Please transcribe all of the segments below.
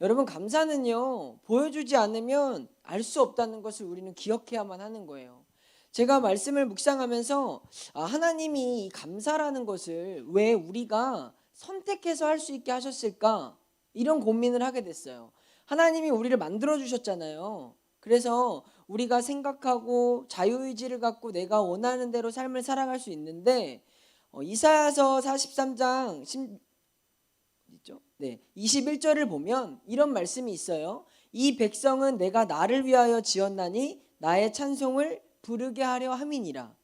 여러분, 감사는요, 보여주지 않으면 알 수 없다는 것을 우리는 기억해야만 하는 거예요. 제가 말씀을 묵상하면서 하나님이 이 감사라는 것을 왜 우리가 선택해서 할 수 있게 하셨을까? 이런 고민을 하게 됐어요. 하나님이 우리를 만들어 주셨잖아요. 그래서 우리가 생각하고 자유의지를 갖고 내가 원하는 대로 삶을 살아갈 수 있는데, 이사야서 43장 21절을 보면 이런 말씀이 있어요. 이 백성은 내가 나를 위하여 지었나니 나의 찬송을 부르게 하려 함이니라.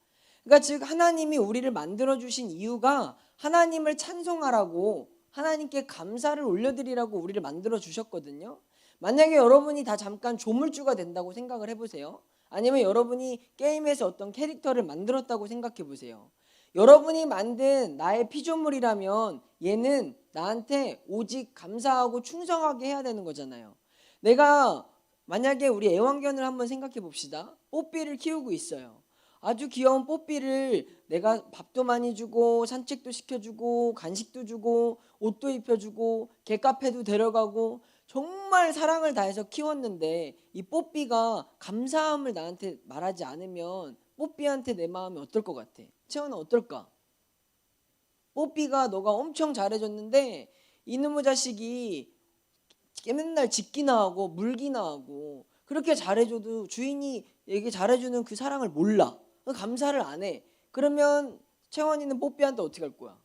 그러니까 즉 하나님이 우리를 만들어 주신 이유가 하나님을 찬송하라고, 하나님께 감사를 올려드리라고 우리를 만들어 주셨거든요. 만약에 여러분이 다 잠깐 조물주가 된다고 생각을 해보세요. 아니면 여러분이 게임에서 어떤 캐릭터를 만들었다고 생각해 보세요. 여러분이 만든 나의 피조물이라면 얘는 나한테 오직 감사하고 충성하게 해야 되는 거잖아요. 내가 만약에 우리 애완견을 한번 생각해 봅시다. 뽀삐를 키우고 있어요. 아주 귀여운 뽀삐를 내가 밥도 많이 주고 산책도 시켜주고 간식도 주고 옷도 입혀주고 개카페도 데려가고 정말 사랑을 다해서 키웠는데 이 뽀삐가 감사함을 나한테 말하지 않으면 뽀삐한테 내 마음이 어떨 것 같아? 채원아, 어떨까? 뽀삐가 너가 엄청 잘해줬는데 이놈의 자식이 맨날 짖기나 하고 물기나 하고 그렇게 잘해줘도 주인이 얘게 잘해주는 그 사랑을 몰라. 감사를 안 해. 그러면 채원이는 뽀삐한테 어떻게 할 거야?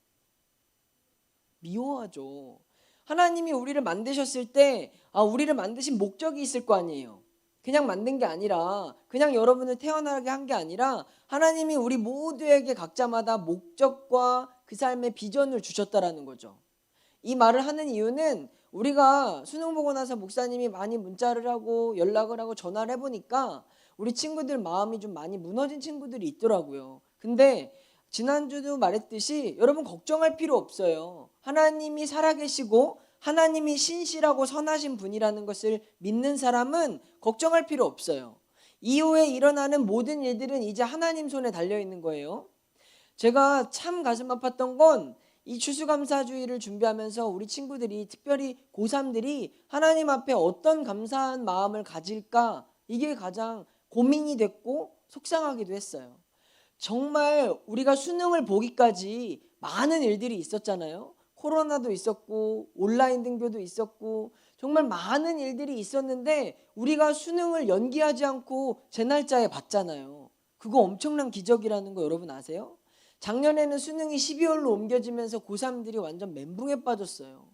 미워하죠. 하나님이 우리를 만드셨을 때 우리를 만드신 목적이 있을 거 아니에요. 그냥 만든 게 아니라, 그냥 여러분을 태어나게 한 게 아니라 하나님이 우리 모두에게 각자마다 목적과 그 삶의 비전을 주셨다라는 거죠. 이 말을 하는 이유는 우리가 수능 보고 나서 목사님이 많이 문자를 하고 연락을 하고 전화를 해보니까 우리 친구들 마음이 좀 많이 무너진 친구들이 있더라고요. 근데 지난주도 말했듯이 여러분 걱정할 필요 없어요. 하나님이 살아계시고 하나님이 신실하고 선하신 분이라는 것을 믿는 사람은 걱정할 필요 없어요. 이후에 일어나는 모든 일들은 이제 하나님 손에 달려있는 거예요. 제가 참 가슴 아팠던 건 이 추수감사주의를 준비하면서 우리 친구들이, 특별히 고3들이 하나님 앞에 어떤 감사한 마음을 가질까, 이게 가장 고민이 됐고 속상하기도 했어요. 정말 우리가 수능을 보기까지 많은 일들이 있었잖아요. 코로나도 있었고 온라인 등교도 있었고 정말 많은 일들이 있었는데 우리가 수능을 연기하지 않고 제 날짜에 봤잖아요. 그거 엄청난 기적이라는 거 여러분 아세요? 작년에는 수능이 12월로 옮겨지면서 고3들이 완전 멘붕에 빠졌어요.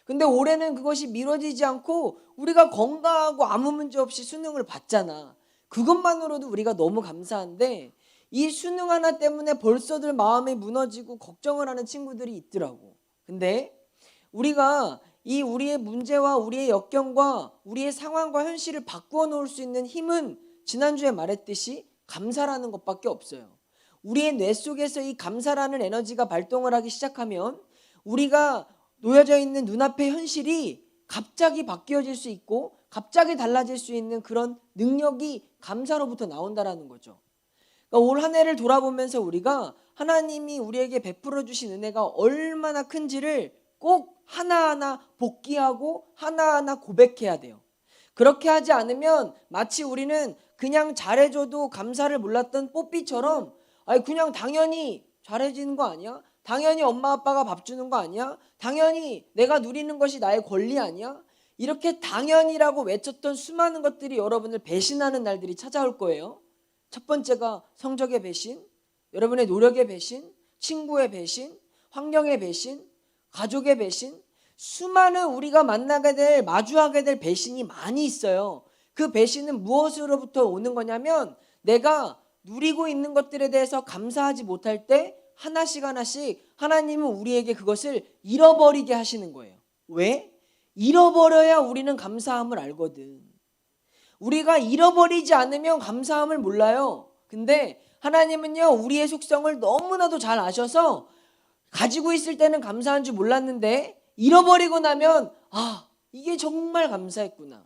근데 올해는 그것이 미뤄지지 않고 우리가 건강하고 아무 문제 없이 수능을 봤잖아. 그것만으로도 우리가 너무 감사한데 이 수능 하나 때문에 벌써들 마음이 무너지고 걱정을 하는 친구들이 있더라고. 근데 우리가 이 우리의 문제와 우리의 역경과 우리의 상황과 현실을 바꾸어 놓을 수 있는 힘은 지난주에 말했듯이 감사라는 것밖에 없어요. 우리의 뇌 속에서 이 감사라는 에너지가 발동을 하기 시작하면 우리가 놓여져 있는 눈앞의 현실이 갑자기 바뀌어질 수 있고 갑자기 달라질 수 있는 그런 능력이 감사로부터 나온다라는 거죠. 그러니까 올 한 해를 돌아보면서 우리가 하나님이 우리에게 베풀어 주신 은혜가 얼마나 큰지를 꼭 하나하나 복기하고 하나하나 고백해야 돼요. 그렇게 하지 않으면 마치 우리는 그냥 잘해줘도 감사를 몰랐던 뽀삐처럼 그냥 당연히 잘해지는 거 아니야? 당연히 엄마 아빠가 밥 주는 거 아니야? 당연히 내가 누리는 것이 나의 권리 아니야? 이렇게 당연이라고 외쳤던 수많은 것들이 여러분을 배신하는 날들이 찾아올 거예요. 첫 번째가 성적의 배신, 여러분의 노력의 배신, 친구의 배신, 환경의 배신, 가족의 배신, 수많은 우리가 만나게 될, 마주하게 될 배신이 많이 있어요. 그 배신은 무엇으로부터 오는 거냐면 내가 누리고 있는 것들에 대해서 감사하지 못할 때 하나씩 하나씩 하나님은 우리에게 그것을 잃어버리게 하시는 거예요. 왜? 잃어버려야 우리는 감사함을 알거든. 우리가 잃어버리지 않으면 감사함을 몰라요. 근데 하나님은요, 우리의 속성을 너무나도 잘 아셔서 가지고 있을 때는 감사한 줄 몰랐는데 잃어버리고 나면 이게 정말 감사했구나.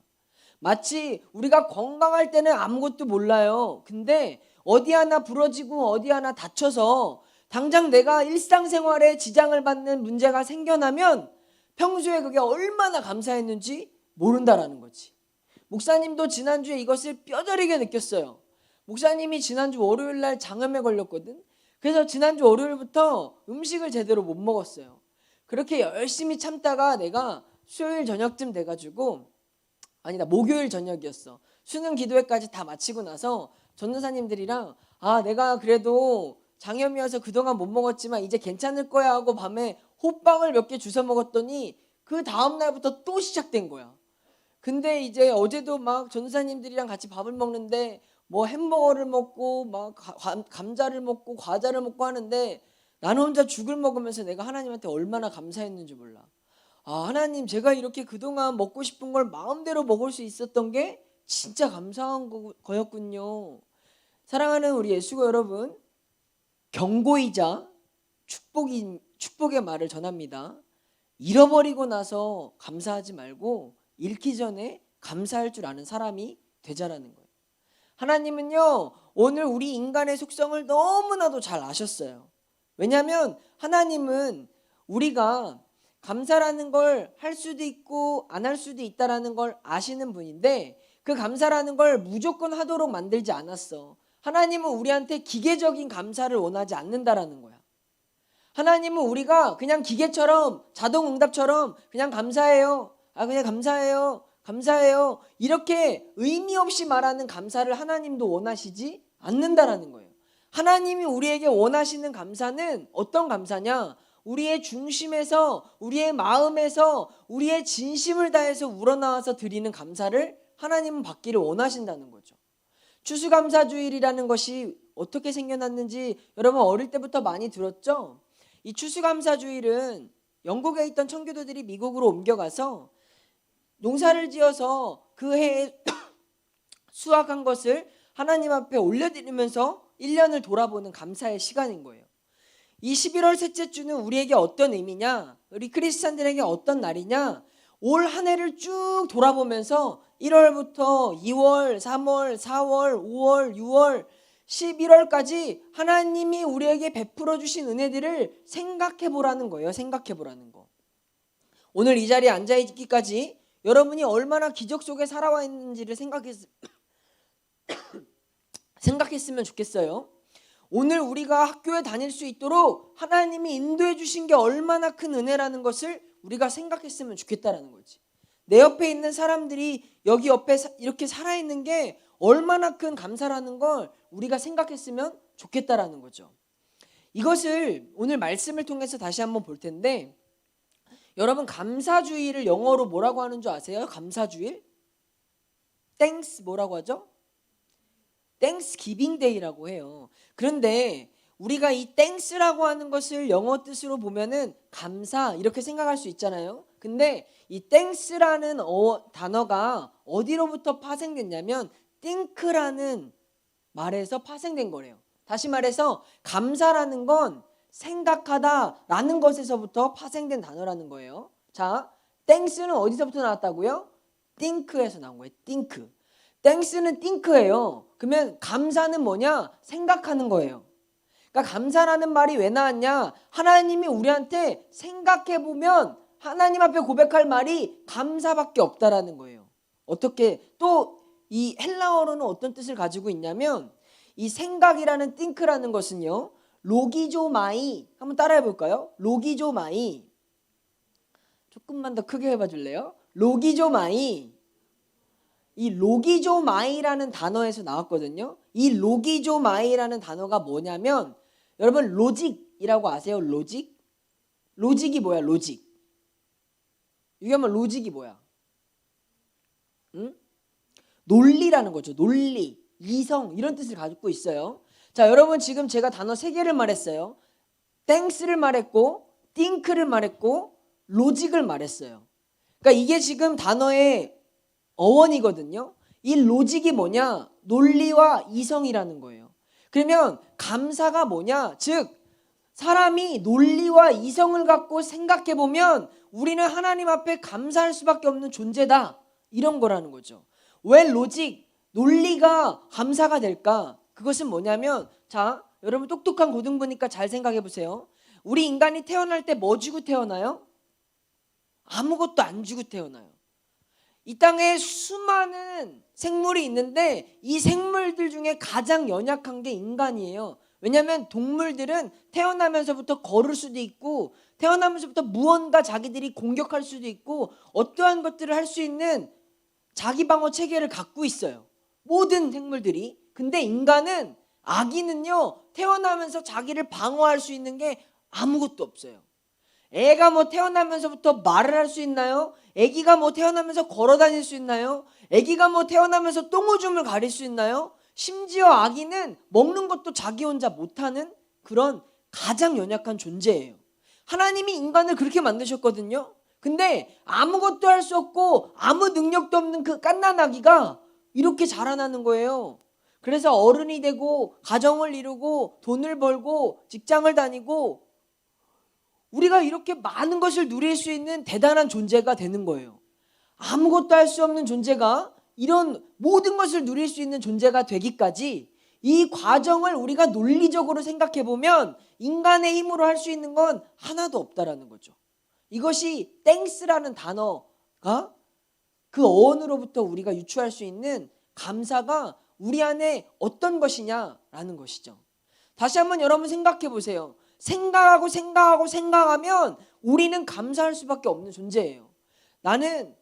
마치 우리가 건강할 때는 아무것도 몰라요. 근데 어디 하나 부러지고 어디 하나 다쳐서 당장 내가 일상생활에 지장을 받는 문제가 생겨나면 평소에 그게 얼마나 감사했는지 모른다라는 거지. 목사님도 지난주에 이것을 뼈저리게 느꼈어요. 목사님이 지난주 월요일 날 장염에 걸렸거든. 그래서 지난주 월요일부터 음식을 제대로 못 먹었어요. 그렇게 열심히 참다가 내가 수요일 저녁쯤 돼가지고, 아니다, 목요일 저녁이었어. 수능 기도회까지 다 마치고 나서 전도사님들이랑 내가 그래도 장염이어서 그동안 못 먹었지만 이제 괜찮을 거야 하고 밤에 호빵을 몇 개 주워 먹었더니 그 다음 날부터 또 시작된 거야. 근데 이제 어제도 막 전도사님들이랑 같이 밥을 먹는데 뭐 햄버거를 먹고 막 감자를 먹고 과자를 먹고 하는데 나는 혼자 죽을 먹으면서 내가 하나님한테 얼마나 감사했는지 몰라. 하나님, 제가 이렇게 그동안 먹고 싶은 걸 마음대로 먹을 수 있었던 게 진짜 감사한 거였군요. 사랑하는 우리 예수가 여러분, 경고이자 축복의 말을 전합니다. 잃어버리고 나서 감사하지 말고 잃기 전에 감사할 줄 아는 사람이 되자라는 거예요. 하나님은요, 오늘 우리 인간의 속성을 너무나도 잘 아셨어요. 왜냐하면 하나님은 우리가 감사라는 걸 할 수도 있고 안 할 수도 있다라는 걸 아시는 분인데, 그 감사라는 걸 무조건 하도록 만들지 않았어. 하나님은 우리한테 기계적인 감사를 원하지 않는다라는 거야. 하나님은 우리가 그냥 기계처럼, 자동응답처럼 그냥 감사해요, 그냥 감사해요, 감사해요, 이렇게 의미 없이 말하는 감사를 하나님도 원하시지 않는다라는 거예요. 하나님이 우리에게 원하시는 감사는 어떤 감사냐? 우리의 중심에서, 우리의 마음에서, 우리의 진심을 다해서 우러나와서 드리는 감사를 하나님은 받기를 원하신다는 거죠. 추수감사주일이라는 것이 어떻게 생겨났는지 여러분 어릴 때부터 많이 들었죠? 이 추수감사주일은 영국에 있던 청교도들이 미국으로 옮겨가서 농사를 지어서 그 해에 수확한 것을 하나님 앞에 올려드리면서 1년을 돌아보는 감사의 시간인 거예요. 이 11월 셋째 주는 우리에게 어떤 의미냐? 우리 크리스찬들에게 어떤 날이냐? 올 한 해를 쭉 돌아보면서 1월부터 2월, 3월, 4월, 5월, 6월, 11월까지 하나님이 우리에게 베풀어 주신 은혜들을 생각해 보라는 거예요. 생각해 보라는 거. 오늘 이 자리에 앉아 있기까지 여러분이 얼마나 기적 속에 살아와 있는지를 생각했으면 좋겠어요. 오늘 우리가 학교에 다닐 수 있도록 하나님이 인도해 주신 게 얼마나 큰 은혜라는 것을 우리가 생각했으면 좋겠다라는 거지. 내 옆에 있는 사람들이 여기 옆에 이렇게 살아있는 게 얼마나 큰 감사라는 걸 우리가 생각했으면 좋겠다라는 거죠. 이것을 오늘 말씀을 통해서 다시 한번 볼 텐데, 여러분 감사주일을 영어로 뭐라고 하는 줄 아세요? 감사주일? 땡스 뭐라고 하죠? 땡스기빙 데이라고 해요. 그런데 우리가 이 땡스라고 하는 것을 영어 뜻으로 보면은 감사 이렇게 생각할 수 있잖아요. 근데 이 땡스라는 단어가 어디로부터 파생됐냐면 think라는 말에서 파생된 거래요. 다시 말해서 감사라는 건 생각하다라는 것에서부터 파생된 단어라는 거예요. 자, 땡스는 어디서부터 나왔다고요? think에서 나온 거예요. think. 땡스는 think예요. 그러면 감사는 뭐냐? 생각하는 거예요. 그러니까 감사라는 말이 왜 나왔냐? 하나님이 우리한테 생각해보면 하나님 앞에 고백할 말이 감사밖에 없다라는 거예요. 어떻게 또 이 헬라어로는 어떤 뜻을 가지고 있냐면, 이 생각이라는 think라는 것은요, 로기조마이, 한번 따라해 볼까요? 로기조마이. 조금만 더 크게 해봐 줄래요? 로기조마이. 이 로기조마이라는 단어에서 나왔거든요. 이 로기조마이라는 단어가 뭐냐면, 여러분 로직이라고 아세요? 로직? 로직이 뭐야? 로직. 유경아, 로직이 뭐야? 응? 논리라는 거죠. 논리, 이성 이런 뜻을 가지고 있어요. 자, 여러분 지금 제가 단어 3개를 말했어요. 땡스를 말했고, think를 말했고, 로직을 말했어요. 그러니까 이게 지금 단어의 어원이거든요. 이 로직이 뭐냐? 논리와 이성이라는 거예요. 그러면 감사가 뭐냐? 즉 사람이 논리와 이성을 갖고 생각해 보면 우리는 하나님 앞에 감사할 수밖에 없는 존재다, 이런 거라는 거죠. 왜 로직, 논리가 감사가 될까? 그것은 뭐냐면, 자, 여러분 똑똑한 고등부니까 잘 생각해 보세요. 우리 인간이 태어날 때 뭐 주고 태어나요? 아무것도 안 주고 태어나요. 이 땅에 수많은 생물이 있는데 이 생물들 중에 가장 연약한 게 인간이에요. 왜냐하면 동물들은 태어나면서부터 걸을 수도 있고 태어나면서부터 무언가 자기들이 공격할 수도 있고 어떠한 것들을 할 수 있는 자기 방어 체계를 갖고 있어요. 모든 생물들이. 근데 인간은, 아기는요, 태어나면서 자기를 방어할 수 있는 게 아무것도 없어요. 애가 뭐 태어나면서부터 말을 할 수 있나요? 애기가 뭐 태어나면서 걸어 다닐 수 있나요? 애기가 뭐 태어나면서 똥오줌을 가릴 수 있나요? 심지어 아기는 먹는 것도 자기 혼자 못하는 그런 가장 연약한 존재예요. 하나님이 인간을 그렇게 만드셨거든요. 근데 아무것도 할 수 없고 아무 능력도 없는 그 갓난 아기가 이렇게 자라나는 거예요. 그래서 어른이 되고 가정을 이루고 돈을 벌고 직장을 다니고 우리가 이렇게 많은 것을 누릴 수 있는 대단한 존재가 되는 거예요. 아무것도 할 수 없는 존재가 이런 모든 것을 누릴 수 있는 존재가 되기까지 이 과정을 우리가 논리적으로 생각해 보면 인간의 힘으로 할 수 있는 건 하나도 없다라는 거죠. 이것이 땡스라는 단어가 그 어원으로부터 우리가 유추할 수 있는 감사가 우리 안에 어떤 것이냐라는 것이죠. 다시 한번 여러분 생각해 보세요. 생각하면 우리는 감사할 수밖에 없는 존재예요. 나는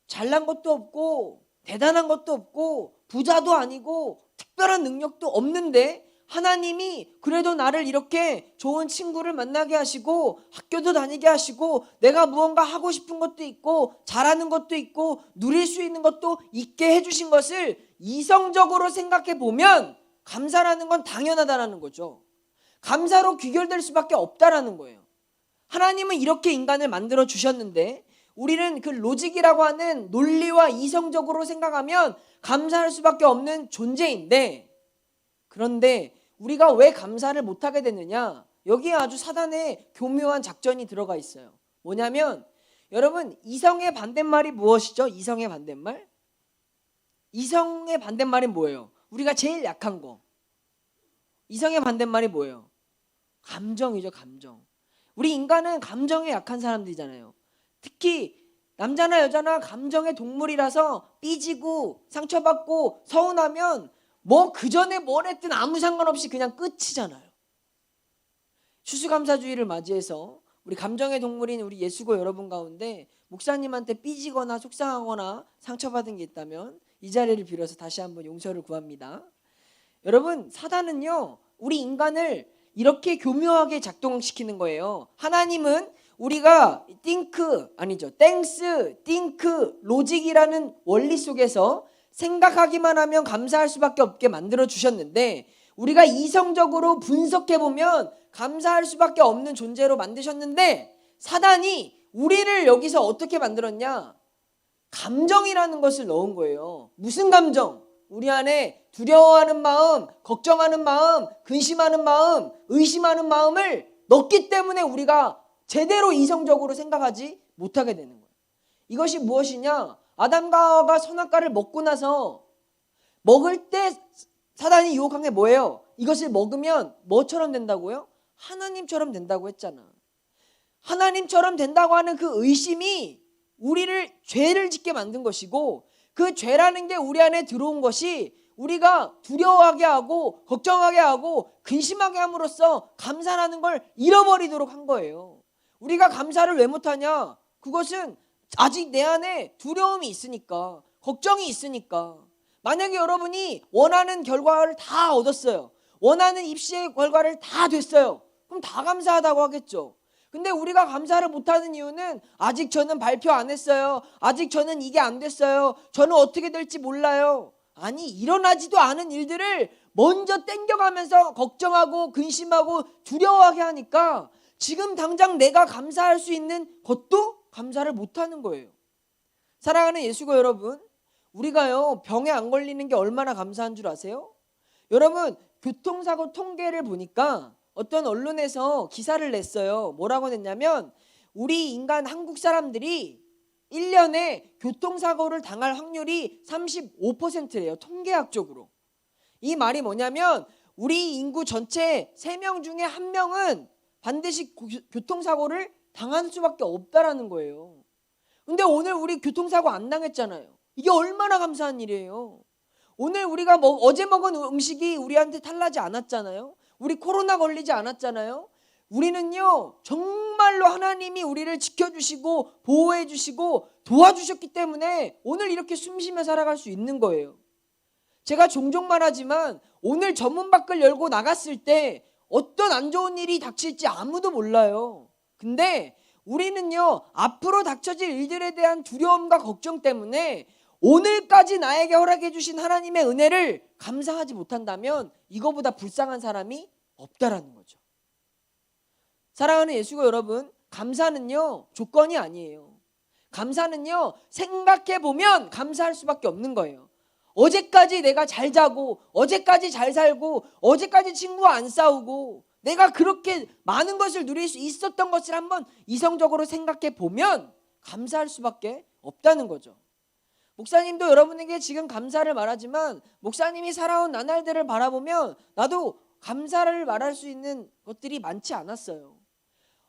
잘난 것도 없고 대단한 것도 없고 부자도 아니고 특별한 능력도 없는데 하나님이 그래도 나를 이렇게 좋은 친구를 만나게 하시고 학교도 다니게 하시고 내가 무언가 하고 싶은 것도 있고 잘하는 것도 있고 누릴 수 있는 것도 있게 해주신 것을 이성적으로 생각해 보면 감사라는 건 당연하다라는 거죠. 감사로 귀결될 수밖에 없다라는 거예요. 하나님은 이렇게 인간을 만들어 주셨는데 우리는 그 로직이라고 하는 논리와 이성적으로 생각하면 감사할 수밖에 없는 존재인데, 그런데 우리가 왜 감사를 못하게 됐느냐? 여기에 아주 사단의 교묘한 작전이 들어가 있어요. 뭐냐면 여러분, 이성의 반대말이 무엇이죠? 이성의 반대말? 이성의 반대말이 뭐예요? 우리가 제일 약한 거. 이성의 반대말이 뭐예요? 감정이죠. 감정. 우리 인간은 감정에 약한 사람들이잖아요. 특히 남자나 여자나 감정의 동물이라서 삐지고 상처받고 서운하면 뭐 그전에 뭘 했든 아무 상관없이 그냥 끝이잖아요. 추수감사주의를 맞이해서 우리 감정의 동물인 우리 예수고 여러분 가운데 목사님한테 삐지거나 속상하거나 상처받은 게 있다면 이 자리를 빌어서 다시 한번 용서를 구합니다. 여러분, 사단은요 우리 인간을 이렇게 교묘하게 작동시키는 거예요. 하나님은 우리가 땡스, 로직이라는 원리 속에서 생각하기만 하면 감사할 수밖에 없게 만들어 주셨는데 우리가 이성적으로 분석해 보면 감사할 수밖에 없는 존재로 만드셨는데 사단이 우리를 여기서 어떻게 만들었냐? 감정이라는 것을 넣은 거예요. 무슨 감정? 우리 안에 두려워하는 마음, 걱정하는 마음, 근심하는 마음, 의심하는 마음을 넣기 때문에 우리가 제대로 이성적으로 생각하지 못하게 되는 거예요. 이것이 무엇이냐? 아담과 하와가 선악과를 먹고 나서 먹을 때 사단이 유혹한 게 뭐예요? 이것을 먹으면 뭐처럼 된다고요? 하나님처럼 된다고 했잖아. 하나님처럼 된다고 하는 그 의심이 우리를 죄를 짓게 만든 것이고 그 죄라는 게 우리 안에 들어온 것이 우리가 두려워하게 하고 걱정하게 하고 근심하게 함으로써 감사라는 걸 잃어버리도록 한 거예요. 우리가 감사를 왜 못하냐? 그것은 아직 내 안에 두려움이 있으니까, 걱정이 있으니까. 만약에 여러분이 원하는 결과를 다 얻었어요. 원하는 입시의 결과를 다 됐어요. 그럼 다 감사하다고 하겠죠. 근데 우리가 감사를 못하는 이유는 아직 저는 발표 안 했어요. 아직 저는 이게 안 됐어요. 저는 어떻게 될지 몰라요. 아니, 일어나지도 않은 일들을 먼저 땡겨가면서 걱정하고 근심하고 두려워하게 하니까 지금 당장 내가 감사할 수 있는 것도 감사를 못하는 거예요. 사랑하는 예수고 여러분, 우리가요 병에 안 걸리는 게 얼마나 감사한 줄 아세요? 여러분, 교통사고 통계를 보니까 어떤 언론에서 기사를 냈어요. 뭐라고 냈냐면 우리 인간 한국 사람들이 1년에 교통사고를 당할 확률이 35%래요. 통계학적으로. 이 말이 뭐냐면 우리 인구 전체 3명 중에 1명은 반드시 교통사고를 당할 수밖에 없다라는 거예요. 근데 오늘 우리 교통사고 안 당했잖아요. 이게 얼마나 감사한 일이에요. 오늘 우리가 어제 먹은 음식이 우리한테 탈나지 않았잖아요. 우리 코로나 걸리지 않았잖아요. 우리는요 정말로 하나님이 우리를 지켜주시고 보호해 주시고 도와주셨기 때문에 오늘 이렇게 숨쉬며 살아갈 수 있는 거예요. 제가 종종 말하지만 오늘 전문 밖을 열고 나갔을 때 어떤 안 좋은 일이 닥칠지 아무도 몰라요. 근데 우리는요 앞으로 닥쳐질 일들에 대한 두려움과 걱정 때문에 오늘까지 나에게 허락해 주신 하나님의 은혜를 감사하지 못한다면 이거보다 불쌍한 사람이 없다라는 거죠. 사랑하는 예수가 여러분, 감사는요 조건이 아니에요. 감사는요 생각해 보면 감사할 수밖에 없는 거예요. 어제까지 내가 잘 자고, 어제까지 잘 살고, 어제까지 친구와 안 싸우고, 내가 그렇게 많은 것을 누릴 수 있었던 것을 한번 이성적으로 생각해 보면 감사할 수밖에 없다는 거죠. 목사님도 여러분에게 지금 감사를 말하지만 목사님이 살아온 나날들을 바라보면 나도 감사를 말할 수 있는 것들이 많지 않았어요.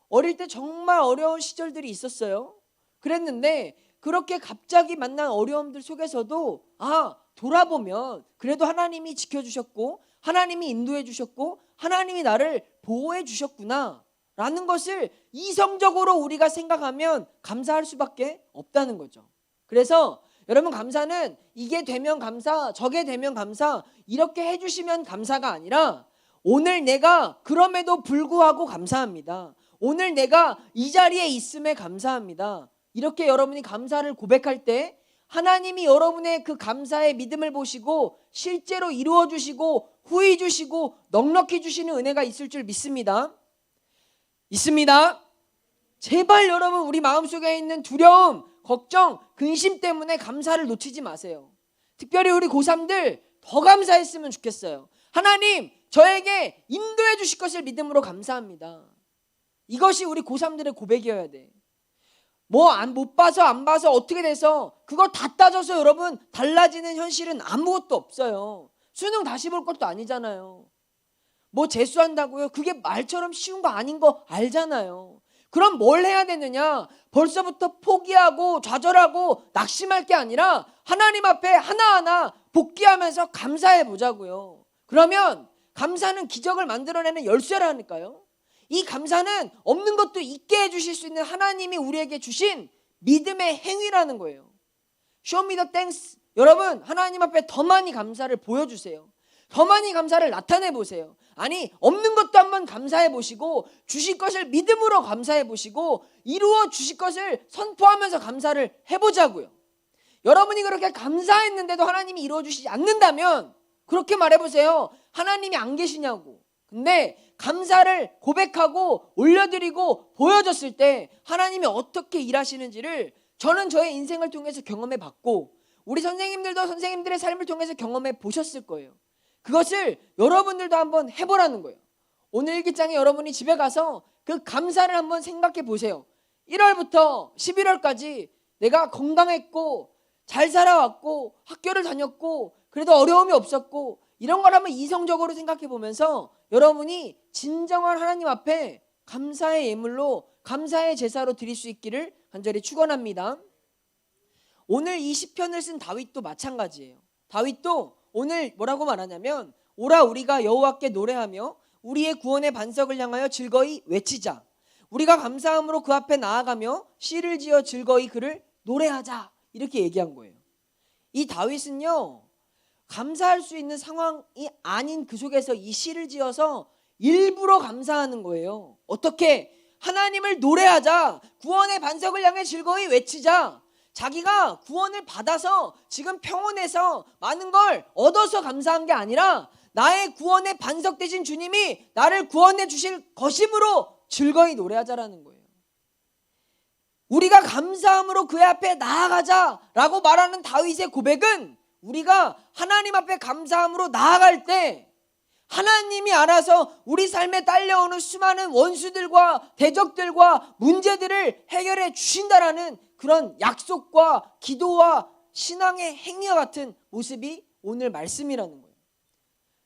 어릴 때 정말 어려운 시절들이 있었어요. 그랬는데 그렇게 갑자기 만난 어려움들 속에서도 돌아보면 그래도 하나님이 지켜주셨고 하나님이 인도해 주셨고 하나님이 나를 보호해 주셨구나 라는 것을 이성적으로 우리가 생각하면 감사할 수밖에 없다는 거죠. 그래서 여러분, 감사는 이게 되면 감사, 저게 되면 감사 이렇게 해주시면 감사가 아니라 오늘 내가 그럼에도 불구하고 감사합니다. 오늘 내가 이 자리에 있음에 감사합니다. 이렇게 여러분이 감사를 고백할 때 하나님이 여러분의 그 감사의 믿음을 보시고 실제로 이루어 주시고 후히 주시고 넉넉히 주시는 은혜가 있을 줄 믿습니다. 있습니다. 제발 여러분 우리 마음속에 있는 두려움, 걱정, 근심 때문에 감사를 놓치지 마세요. 특별히 우리 고3들 더 감사했으면 좋겠어요. 하나님 저에게 인도해 주실 것을 믿음으로 감사합니다. 이것이 우리 고3들의 고백이어야 돼. 못 봐서 안 봐서 어떻게 돼서 그거 다 따져서 여러분 달라지는 현실은 아무것도 없어요. 수능 다시 볼 것도 아니잖아요. 재수한다고요? 그게 말처럼 쉬운 거 아닌 거 알잖아요. 그럼 뭘 해야 되느냐? 벌써부터 포기하고 좌절하고 낙심할 게 아니라 하나님 앞에 하나하나 복귀하면서 감사해 보자고요. 그러면 감사는 기적을 만들어내는 열쇠라니까요. 이 감사는 없는 것도 있게 해주실 수 있는 하나님이 우리에게 주신 믿음의 행위라는 거예요. Show me the thanks. 여러분 하나님 앞에 더 많이 감사를 보여주세요. 더 많이 감사를 나타내 보세요. 아니 없는 것도 한번 감사해 보시고 주실 것을 믿음으로 감사해 보시고 이루어 주실 것을 선포하면서 감사를 해보자고요. 여러분이 그렇게 감사했는데도 하나님이 이루어 주시지 않는다면 그렇게 말해보세요. 하나님이 안 계시냐고. 근데 감사를 고백하고 올려드리고 보여줬을 때 하나님이 어떻게 일하시는지를 저는 저의 인생을 통해서 경험해 봤고 우리 선생님들도 선생님들의 삶을 통해서 경험해 보셨을 거예요. 그것을 여러분들도 한번 해보라는 거예요. 오늘 일기장에 여러분이 집에 가서 그 감사를 한번 생각해 보세요. 1월부터 11월까지 내가 건강했고 잘 살아왔고 학교를 다녔고 그래도 어려움이 없었고 이런 걸 한번 이성적으로 생각해 보면서 여러분이 진정한 하나님 앞에 감사의 예물로 감사의 제사로 드릴 수 있기를 간절히 축원합니다. 오늘 이 시편을 쓴 다윗도 마찬가지예요. 다윗도 오늘 뭐라고 말하냐면 오라 우리가 여호와께 노래하며 우리의 구원의 반석을 향하여 즐거이 외치자. 우리가 감사함으로 그 앞에 나아가며 시를 지어 즐거이 그를 노래하자. 이렇게 얘기한 거예요. 이 다윗은요 감사할 수 있는 상황이 아닌 그 속에서 이 시를 지어서 일부러 감사하는 거예요. 어떻게? 하나님을 노래하자. 구원의 반석을 향해 즐거이 외치자. 자기가 구원을 받아서 지금 평온해서 많은 걸 얻어서 감사한 게 아니라 나의 구원의 반석 되신 주님이 나를 구원해 주실 것임으로 즐거이 노래하자라는 거예요. 우리가 감사함으로 그의 앞에 나아가자라고 말하는 다윗의 고백은 우리가 하나님 앞에 감사함으로 나아갈 때 하나님이 알아서 우리 삶에 딸려오는 수많은 원수들과 대적들과 문제들을 해결해 주신다라는 그런 약속과 기도와 신앙의 행위와 같은 모습이 오늘 말씀이라는 거예요.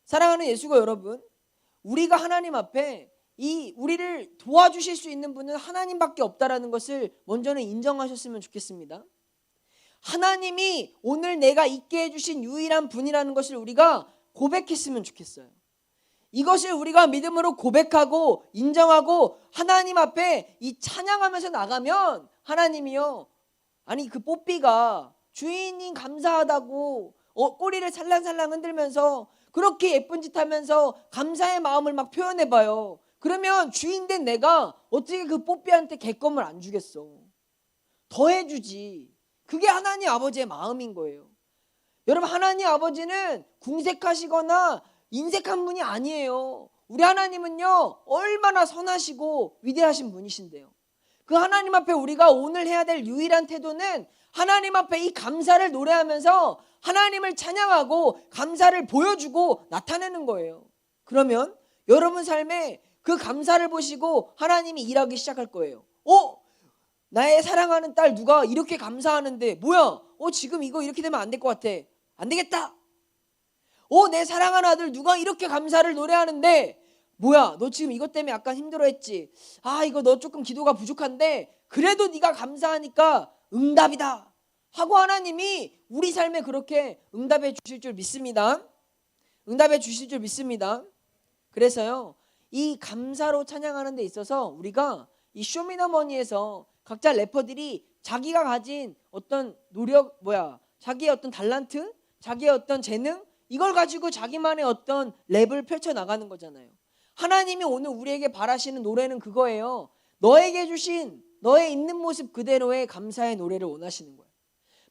사랑하는 예수가 여러분, 우리가 하나님 앞에 이 우리를 도와주실 수 있는 분은 하나님밖에 없다라는 것을 먼저는 인정하셨으면 좋겠습니다. 하나님이 오늘 내가 있게 해주신 유일한 분이라는 것을 우리가 고백했으면 좋겠어요. 이것을 우리가 믿음으로 고백하고 인정하고 하나님 앞에 이 찬양하면서 나가면 하나님이요, 아니 그 뽀삐가 주인이 감사하다고 꼬리를 살랑살랑 흔들면서 그렇게 예쁜 짓 하면서 감사의 마음을 막 표현해봐요. 그러면 주인 된 내가 어떻게 그 뽀삐한테 객검을 안 주겠어? 더 해주지. 그게 하나님 아버지의 마음인 거예요. 여러분, 하나님 아버지는 궁색하시거나 인색한 분이 아니에요. 우리 하나님은요, 얼마나 선하시고 위대하신 분이신데요. 그 하나님 앞에 우리가 오늘 해야 될 유일한 태도는 하나님 앞에 이 감사를 노래하면서 하나님을 찬양하고 감사를 보여주고 나타내는 거예요. 그러면 여러분 삶에 그 감사를 보시고 하나님이 일하기 시작할 거예요. 나의 사랑하는 딸 누가 이렇게 감사하는데 뭐야? 지금 이거 이렇게 되면 안 될 것 같아. 안 되겠다. 내 사랑하는 아들 누가 이렇게 감사를 노래하는데 뭐야? 너 지금 이것 때문에 약간 힘들어했지? 이거 너 조금 기도가 부족한데 그래도 네가 감사하니까 응답이다 하고 하나님이 우리 삶에 그렇게 응답해 주실 줄 믿습니다. 응답해 주실 줄 믿습니다. 그래서요, 이 감사로 찬양하는 데 있어서 우리가 이 쇼미더머니에서 각자 래퍼들이 자기가 가진 어떤 자기의 어떤 달란트, 자기의 어떤 재능, 이걸 가지고 자기만의 어떤 랩을 펼쳐나가는 거잖아요. 하나님이 오늘 우리에게 바라시는 노래는 그거예요. 너에게 주신 너의 있는 모습 그대로의 감사의 노래를 원하시는 거예요.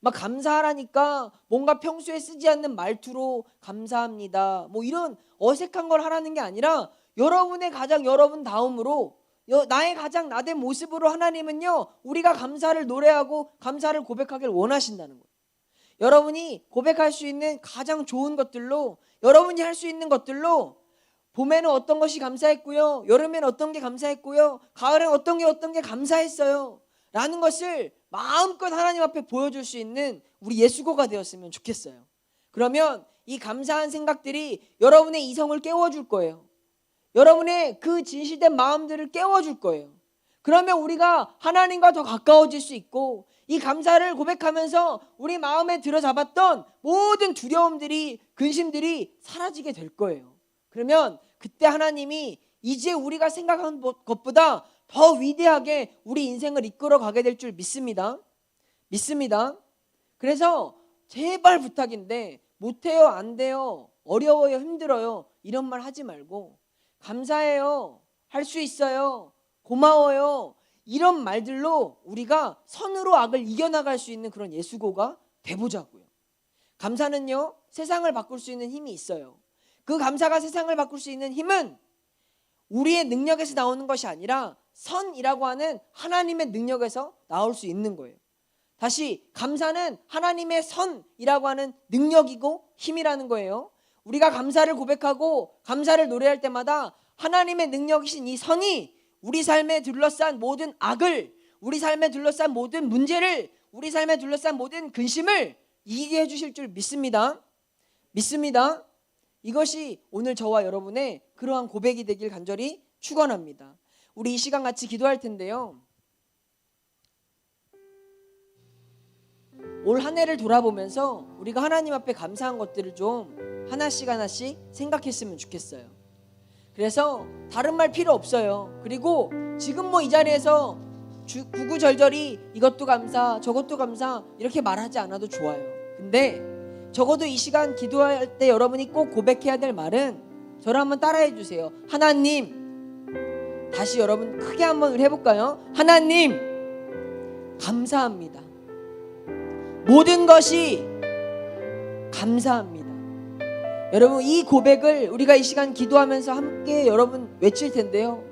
막 감사하라니까 뭔가 평소에 쓰지 않는 말투로 감사합니다, 뭐 이런 어색한 걸 하라는 게 아니라 여러분의 가장 여러분 다움으로, 나의 가장 나된 모습으로 하나님은요, 우리가 감사를 노래하고 감사를 고백하길 원하신다는 거예요. 여러분이 고백할 수 있는 가장 좋은 것들로, 여러분이 할 수 있는 것들로, 봄에는 어떤 것이 감사했고요, 여름에는 어떤 게 감사했고요, 가을에는 어떤 게 감사했어요 라는 것을 마음껏 하나님 앞에 보여줄 수 있는 우리 예수고가 되었으면 좋겠어요. 그러면 이 감사한 생각들이 여러분의 이성을 깨워줄 거예요. 여러분의 그 진실된 마음들을 깨워줄 거예요. 그러면 우리가 하나님과 더 가까워질 수 있고, 이 감사를 고백하면서 우리 마음에 들어잡았던 모든 두려움들이, 근심들이 사라지게 될 거예요. 그러면 그때 하나님이 이제 우리가 생각한 것보다 더 위대하게 우리 인생을 이끌어 가게 될 줄 믿습니다. 그래서 제발 부탁인데, 못해요, 안 돼요, 어려워요, 힘들어요 이런 말 하지 말고 감사해요, 할 수 있어요, 고마워요, 이런 말들로 우리가 선으로 악을 이겨나갈 수 있는 그런 예수고가 돼보자고요. 감사는요, 세상을 바꿀 수 있는 힘이 있어요. 그 감사가 세상을 바꿀 수 있는 힘은 우리의 능력에서 나오는 것이 아니라 선이라고 하는 하나님의 능력에서 나올 수 있는 거예요. 다시, 감사는 하나님의 선이라고 하는 능력이고 힘이라는 거예요. 우리가 감사를 고백하고 감사를 노래할 때마다 하나님의 능력이신 이 선이 우리 삶에 둘러싼 모든 악을, 우리 삶에 둘러싼 모든 문제를, 우리 삶에 둘러싼 모든 근심을 이기게 해주실 줄 믿습니다. 이것이 오늘 저와 여러분의 그러한 고백이 되길 간절히 축원합니다. 우리 이 시간 같이 기도할 텐데요, 올 한 해를 돌아보면서 우리가 하나님 앞에 감사한 것들을 좀 하나씩 생각했으면 좋겠어요. 그래서 다른 말 필요 없어요. 그리고 지금 이 자리에서 구구절절히 이것도 감사, 저것도 감사 이렇게 말하지 않아도 좋아요. 근데 적어도 이 시간 기도할 때 여러분이 꼭 고백해야 될 말은, 저를 한번 따라해 주세요. 하나님, 다시 여러분 크게 한번 해볼까요? 하나님, 감사합니다. 모든 것이 감사합니다. 여러분, 이 고백을 우리가 이 시간 기도하면서 함께 여러분 외칠 텐데요,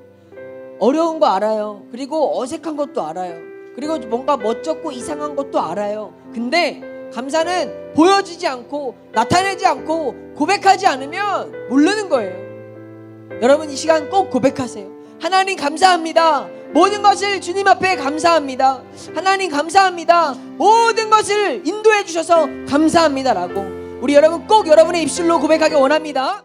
어려운 거 알아요. 그리고 어색한 것도 알아요. 그리고 뭔가 멋쩍고 이상한 것도 알아요. 근데 감사는 보여지지 않고 나타내지 않고 고백하지 않으면 모르는 거예요. 여러분, 이 시간 꼭 고백하세요. 하나님 감사합니다. 모든 것을 주님 앞에 감사합니다. 하나님 감사합니다. 모든 것을 인도해 주셔서 감사합니다라고 우리 여러분 꼭 여러분의 입술로 고백하기 원합니다.